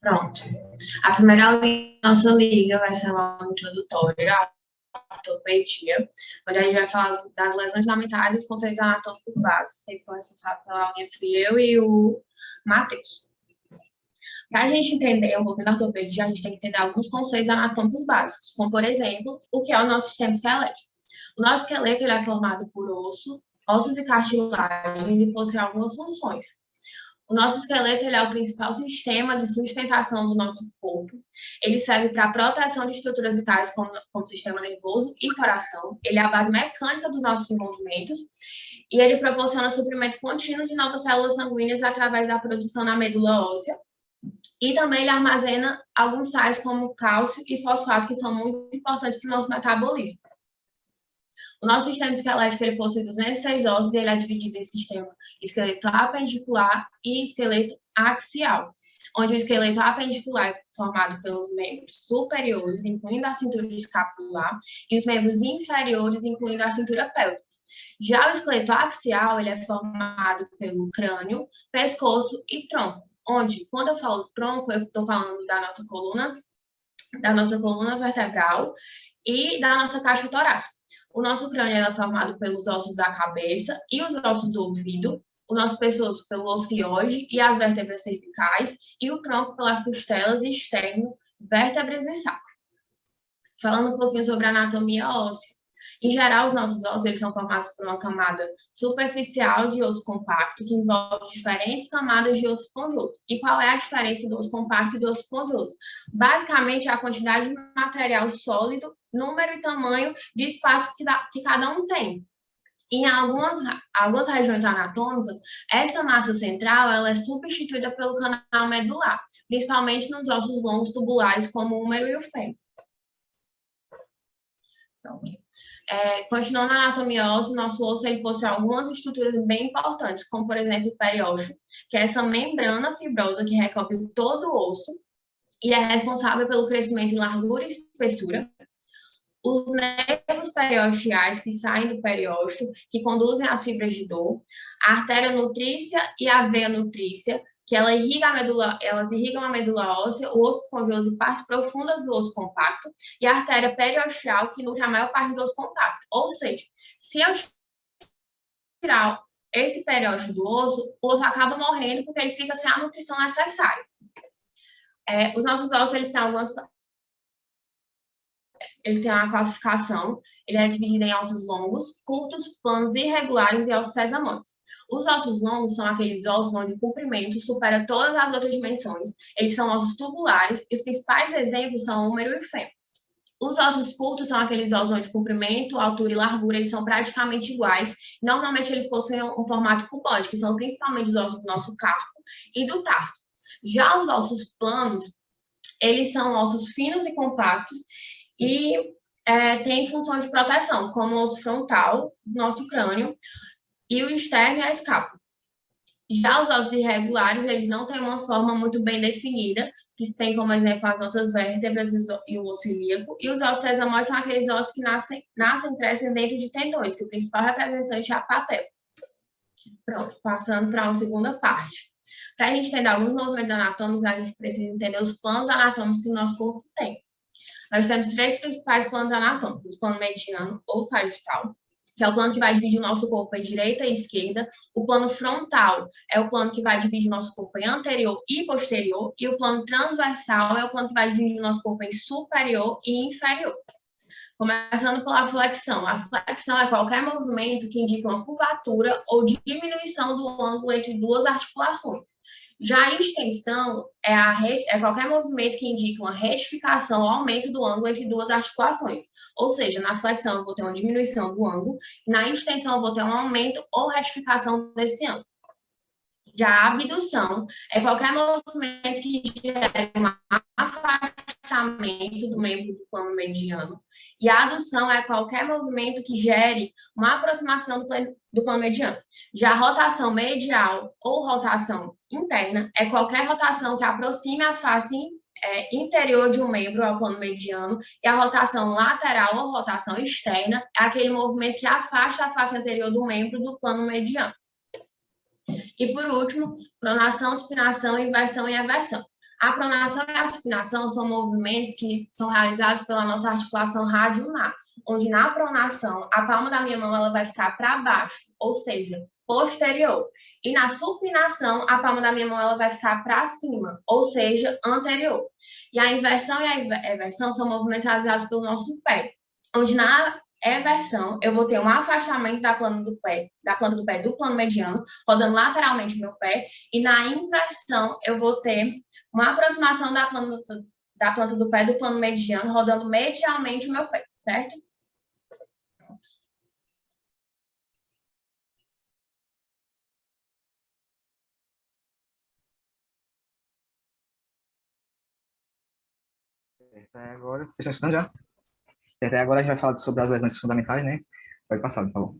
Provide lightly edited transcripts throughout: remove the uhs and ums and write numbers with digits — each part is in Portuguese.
Pronto. A primeira aulinha da nossa liga vai ser uma aula introdutória à ortopedia, onde a gente vai falar das lesões fundamentais e os conceitos anatômicos básicos. O responsável pela aulinha fui eu e o Matheus. Para a gente entender um pouco da ortopedia, a gente tem que entender alguns conceitos anatômicos básicos, como, por exemplo, o que é o nosso sistema esquelético. O nosso esqueleto ele é formado por ossos e cartilagens e possui algumas funções. O nosso esqueleto ele é o principal sistema de sustentação do nosso corpo. Ele serve para a proteção de estruturas vitais como o sistema nervoso e coração. Ele é a base mecânica dos nossos movimentos e ele proporciona suprimento contínuo de novas células sanguíneas através da produção na medula óssea. E também ele armazena alguns sais como cálcio e fosfato, que são muito importantes para o nosso metabolismo. O nosso sistema esquelético ele possui 206 ossos e ele é dividido em sistema esqueleto apendicular e esqueleto axial, onde o esqueleto apendicular é formado pelos membros superiores, incluindo a cintura escapular, e os membros inferiores, incluindo a cintura pélvica. Já o esqueleto axial ele é formado pelo crânio, pescoço e tronco, onde, quando eu falo tronco, eu estou falando da nossa coluna vertebral e da nossa caixa torácica. O nosso crânio é formado pelos ossos da cabeça e os ossos do ouvido, o nosso pescoço pelo ocioide e as vértebras cervicais, e o tronco pelas costelas e externo, vértebras e sacro. Falando um pouquinho sobre a anatomia óssea. Em geral, os nossos ossos eles são formados por uma camada superficial de osso compacto, que envolve diferentes camadas de osso esponjoso. E qual é a diferença do osso compacto e do osso esponjoso? Basicamente, é a quantidade de material sólido, número e tamanho de espaço que cada um tem. Em algumas regiões anatômicas, essa massa central ela é substituída pelo canal medular, principalmente nos ossos longos tubulares, como o húmero e o fêmur. Continuando a anatomia óssea, o nosso osso ele possui algumas estruturas bem importantes, como, por exemplo, o periósteo, que é essa membrana fibrosa que recobre todo o osso e é responsável pelo crescimento em largura e espessura. Os nervos periosteais que saem do periósteo, que conduzem as fibras de dor, a artéria nutrícia e a veia nutrícia, que elas irrigam a medula óssea, o osso esponjoso e partes profundas do osso compacto, e a artéria periosteal, que nutre a maior parte do osso compacto. Ou seja, se eu tirar esse periósteo do osso, o osso acaba morrendo porque ele fica sem a nutrição necessária. Os nossos ossos, eles têm uma classificação, ele é dividido em ossos longos, curtos, planos e irregulares e ossos sesamoides. Os ossos longos são aqueles ossos onde o comprimento supera todas as outras dimensões. Eles são ossos tubulares e os principais exemplos são o húmero e o fêmur. Os ossos curtos são aqueles ossos onde comprimento, altura e largura eles são praticamente iguais. Normalmente eles possuem um formato cuboide, que são principalmente os ossos do nosso carpo e do tarso. Já os ossos planos, eles são ossos finos e compactos e tem função de proteção, como o osso frontal do nosso crânio e o externo e a escápula. Já os ossos irregulares, eles não têm uma forma muito bem definida, que tem como exemplo as nossas vértebras e o osso ilíaco, e os ossos sesamoides são aqueles ossos que nascem e crescem dentro de tendões, que o principal representante é a patela. Pronto, passando para uma segunda parte. Para a gente entender alguns movimentos anatômicos, a gente precisa entender os planos anatômicos que o nosso corpo tem. Nós temos 3 principais planos anatômicos: o plano mediano ou sagital, que é o plano que vai dividir o nosso corpo em direita e esquerda. O plano frontal é o plano que vai dividir o nosso corpo em anterior e posterior. E o plano transversal é o plano que vai dividir o nosso corpo em superior e inferior. Começando pela flexão. A flexão é qualquer movimento que indica uma curvatura ou diminuição do ângulo entre duas articulações. Já a extensão é qualquer movimento que indica uma retificação ou aumento do ângulo entre duas articulações. Ou seja, na flexão eu vou ter uma diminuição do ângulo, na extensão eu vou ter um aumento ou retificação desse ângulo. Já a abdução é qualquer movimento que gere um afastamento do membro do plano mediano. E a adução é qualquer movimento que gere uma aproximação do plano mediano. Já a rotação medial ou rotação interna é qualquer rotação que aproxime a face interior de um membro ao plano mediano. E a rotação lateral ou rotação externa é aquele movimento que afasta a face anterior do membro do plano mediano. E, por último, pronação, supinação, inversão e eversão. A pronação e a supinação são movimentos que são realizados pela nossa articulação radioulnar, onde na pronação a palma da minha mão ela vai ficar para baixo, ou seja, posterior. E na supinação a palma da minha mão ela vai ficar para cima, ou seja, anterior. E a inversão e a eversão são movimentos realizados pelo nosso pé, onde na eversão, eu vou ter um afastamento da planta do pé do plano mediano, rodando lateralmente o meu pé, e na inversão, eu vou ter uma aproximação da planta do pé do plano mediano, rodando medialmente o meu pé, certo? Agora, vocês estão estudando já? Até agora a gente vai falar sobre as lesões fundamentais, né? Pode passar, por favor.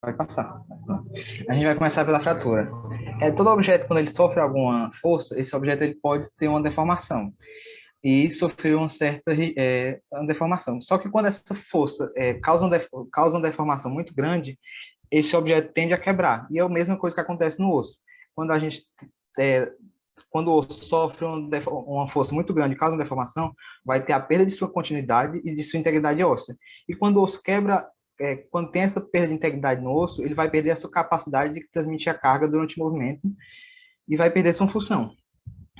Pode passar. A gente vai começar pela fratura. Todo objeto, quando ele sofre alguma força, esse objeto ele pode ter uma deformação e sofrer uma certa uma deformação. Só que quando essa força causa uma deformação muito grande, esse objeto tende a quebrar. E é a mesma coisa que acontece no osso. Quando a gente é, quando o osso sofre uma força muito grande, causa uma deformação, vai ter a perda de sua continuidade e de sua integridade óssea. E quando o osso quebra, quando tem essa perda de integridade no osso, ele vai perder a sua capacidade de transmitir a carga durante o movimento e vai perder sua função.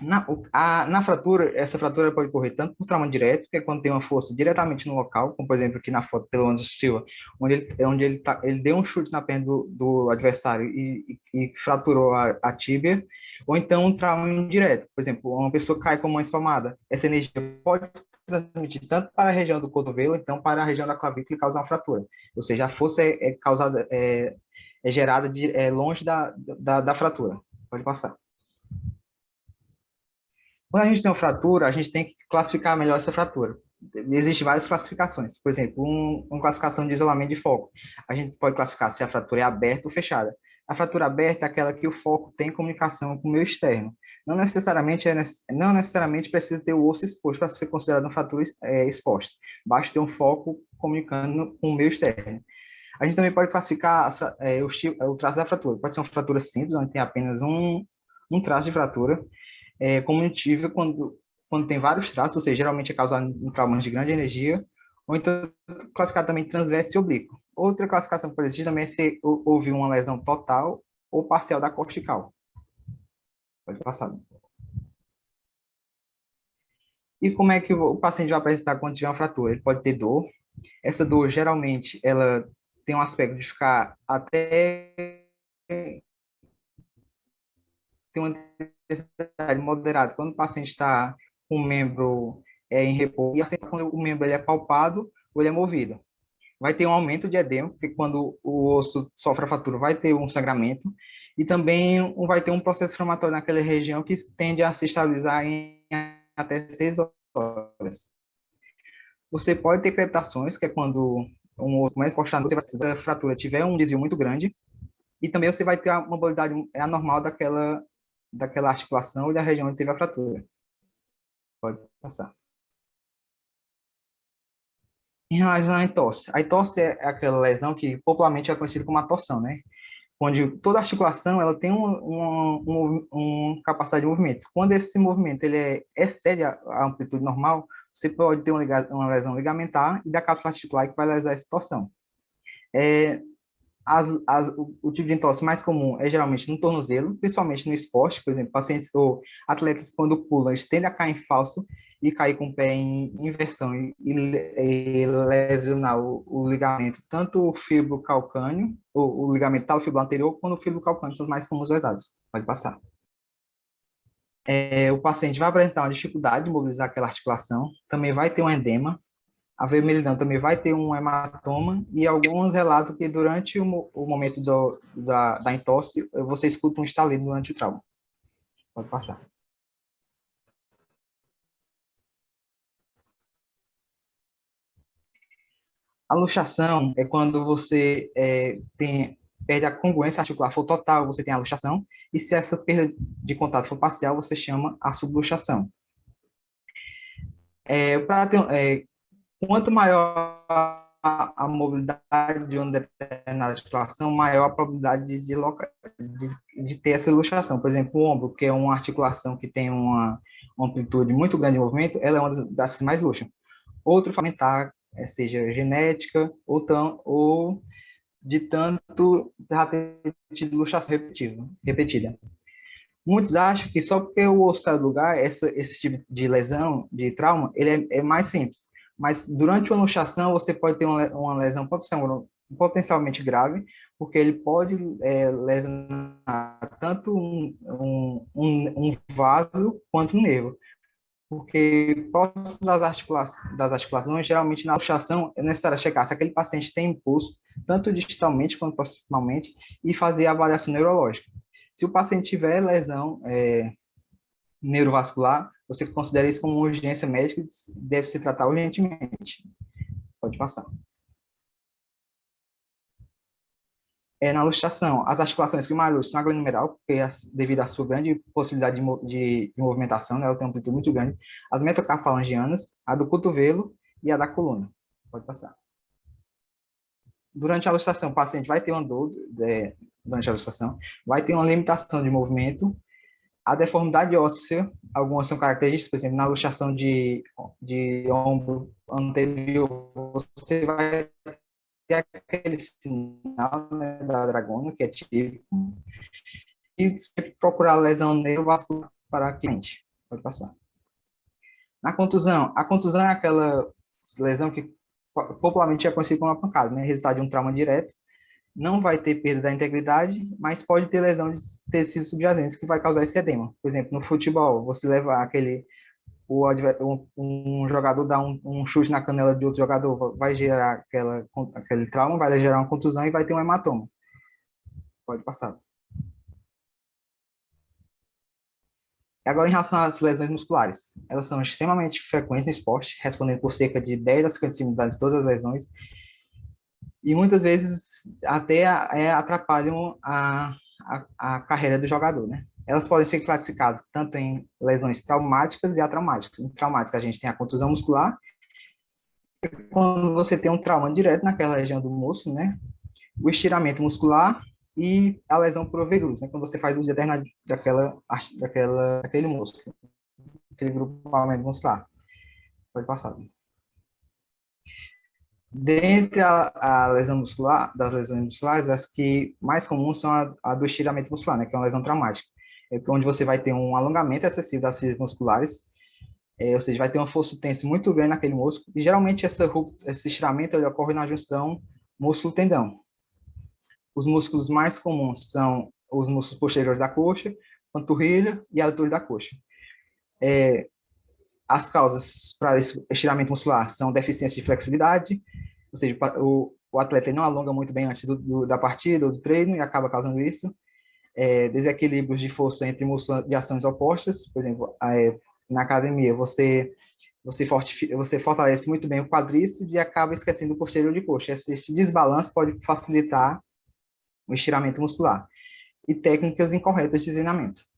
Na fratura, essa fratura pode ocorrer tanto por trauma direto, que é quando tem uma força diretamente no local, como por exemplo aqui na foto pelo Anderson Silva, onde ele deu um chute na perna do adversário e fraturou a tíbia, ou então um trauma indireto, por exemplo, uma pessoa cai com a mão espalmada, essa energia pode transmitir tanto para a região do cotovelo, então para a região da clavícula e causar uma fratura, ou seja, a força é gerada longe da fratura. Pode passar. Quando a gente tem uma fratura, a gente tem que classificar melhor essa fratura. Existem várias classificações. Por exemplo, uma classificação de isolamento de foco. A gente pode classificar se a fratura é aberta ou fechada. A fratura aberta é aquela que o foco tem comunicação com o meio externo. Não necessariamente precisa ter o osso exposto para ser considerado uma fratura exposta. Basta ter um foco comunicando com o meio externo. A gente também pode classificar o traço da fratura. Pode ser uma fratura simples, onde tem apenas um traço de fratura, comunicativa quando tem vários traços, ou seja, geralmente é causado em traumas de grande energia, ou então classificado também transverso e oblíquo. Outra classificação que pode existir também é se houve uma lesão total ou parcial da cortical. Pode passar. E como é que o paciente vai apresentar quando tiver uma fratura? Ele pode ter dor. Essa dor, geralmente, ela tem um aspecto de ficar até tem uma intensidade moderada quando o paciente está com o membro em repouso, e assim quando o membro ele é palpado ou ele é movido. Vai ter um aumento de edema, porque quando o osso sofre a fratura vai ter um sangramento, e também vai ter um processo inflamatório naquela região que tende a se estabilizar em até 6 horas. Você pode ter crepitações, que é quando um osso começa a encostar, se a fratura tiver um desvio muito grande, e também você vai ter uma mobilidade anormal daquela articulação ou da região onde teve a fratura. Pode passar. Em relação à entorse. A entorse é aquela lesão que popularmente é conhecida como a torção, né? Onde toda articulação ela tem uma capacidade de movimento. Quando esse movimento ele excede a amplitude normal, você pode ter uma lesão ligamentar e da cápsula articular que vai lesar essa torção. O tipo de entorse mais comum é geralmente no tornozelo, principalmente no esporte, por exemplo, pacientes ou atletas quando pulam, eles tendem a cair em falso e cair com o pé em inversão e lesionar o ligamento, tanto o fibro calcâneo, o ligamento tal fibro anterior, quanto o fibro calcâneo, são os mais comuns lesados. Pode passar. O paciente vai apresentar uma dificuldade de mobilizar aquela articulação, também vai ter um edema, a vermelhidão também vai ter um hematoma e alguns relatam que durante o momento da entorse, você escuta um estalido durante o trauma. Pode passar. A luxação é quando você perde a congruência articular, for total, você tem a luxação, e se essa perda de contato for parcial, você chama a subluxação. Quanto maior a mobilidade de uma determinada articulação, maior a probabilidade de ter essa luxação. Por exemplo, o ombro, que é uma articulação que tem uma amplitude muito grande de movimento, ela é uma das que mais luxam. Outro fundamental, seja genética ou de tanto já ter tido luxação repetida. Muitos acham que só porque o osso sai do lugar, esse tipo de lesão, de trauma, ele é mais simples. Mas durante uma luxação, você pode ter uma lesão potencialmente grave, porque ele pode lesionar tanto um vaso quanto um nervo. Porque próximos das articulações, geralmente na luxação, é necessário checar se aquele paciente tem impulso, tanto distalmente quanto proximalmente, e fazer a avaliação neurológica. Se o paciente tiver lesão neurovascular, você considera isso como uma urgência médica e deve se tratar urgentemente. Pode passar. Na luxação, as articulações que mais luxam são a glândula numeral, porque devido à sua grande possibilidade de movimentação, né, ela tem uma amplitude muito grande, as metacarfalangianas, a do cotovelo e a da coluna. Pode passar. Durante a luxação, o paciente vai ter uma dor, durante a luxação, vai ter uma limitação de movimento, a deformidade óssea, algumas são características, por exemplo, na luxação de ombro anterior, você vai ter aquele sinal, né, da dragona, que é típico, e sempre procurar lesão neurovascular para a cliente. Pode passar. Na contusão, a contusão é aquela lesão que popularmente é conhecida como uma pancada, né, resultado de um trauma direto, não vai ter perda da integridade, mas pode ter lesão de tecidos subjacentes que vai causar esse edema. Por exemplo, no futebol, você leva um jogador dá um chute na canela de outro jogador, vai gerar aquele trauma, vai gerar uma contusão e vai ter um hematoma. Pode passar. Agora, em relação às lesões musculares, elas são extremamente frequentes no esporte, respondendo por cerca de 10 a 55% de todas as lesões, e muitas vezes até atrapalham a carreira do jogador, né? Elas podem ser classificadas tanto em lesões traumáticas e atraumáticas. Em traumática, a gente tem a contusão muscular, quando você tem um trauma direto naquela região do músculo, né? O estiramento muscular e a lesão por overuse, né? Quando você faz uso determinado daquele músculo, aquele grupamento muscular. Pode passar. Dentre a lesão muscular, das lesões musculares, as que mais comuns são a do estiramento muscular, né, que é uma lesão traumática, onde você vai ter um alongamento excessivo das fibras musculares, ou seja, vai ter uma força tensa muito grande naquele músculo, e geralmente esse estiramento ele ocorre na junção músculo-tendão. Os músculos mais comuns são os músculos posteriores da coxa, panturrilha e adutor da coxa. As causas para esse estiramento muscular são deficiência de flexibilidade, ou seja, o atleta não alonga muito bem antes da partida ou do treino e acaba causando isso. Desequilíbrios de força entre músculos de ações opostas, por exemplo, na academia, você fortalece muito bem o quadríceps e acaba esquecendo o posterior de coxa. Esse desbalanço pode facilitar o estiramento muscular. E técnicas incorretas de treinamento.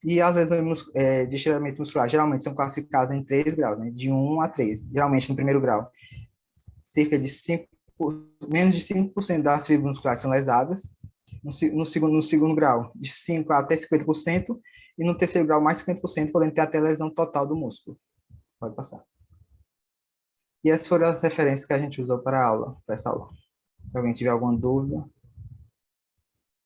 E as lesões de estiramento muscular geralmente são classificadas em 3 graus, né, de 1 a 3. Geralmente, no primeiro grau, menos de 5% das fibras musculares são lesadas. No segundo grau, de 5% até 50%. E no terceiro grau, mais de 50%, podendo ter até lesão total do músculo. Pode passar. E essas foram as referências que a gente usou para essa aula. Se alguém tiver alguma dúvida.